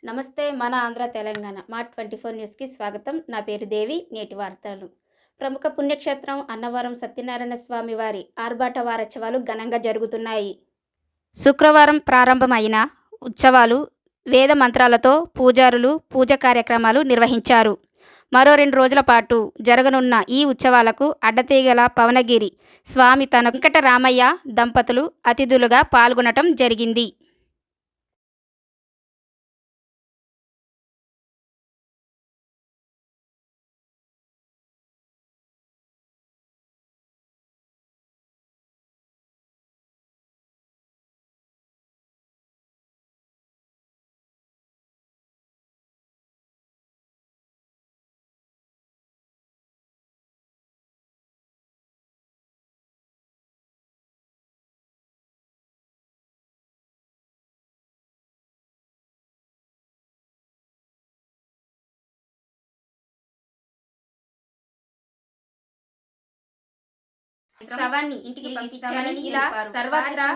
నమస్తే మన ఆంధ్ర తెలంగాణ మా 24 న్యూస్కి స్వాగతం. నా పేరు దేవి. నేటి వార్తలు. ప్రముఖ పుణ్యక్షేత్రం అన్నవరం సత్యనారాయణ స్వామి వారి ఆర్భాట వారోత్సవాలు ఘనంగా జరుగుతున్నాయి. శుక్రవారం ప్రారంభమైన ఉత్సవాలు వేద మంత్రాలతో పూజారులు పూజ కార్యక్రమాలు నిర్వహించారు. మరో 2 రోజుల పాటు జరగనున్న ఈ ఉత్సవాలకు అడ్డతీగల పవనగిరి స్వామి తన వెంకటరామయ్య దంపతులు అతిథులుగా పాల్గొనటం జరిగింది. శవాన్ని ఇంటికి పంపించాలని ఇలా సర్వత్రా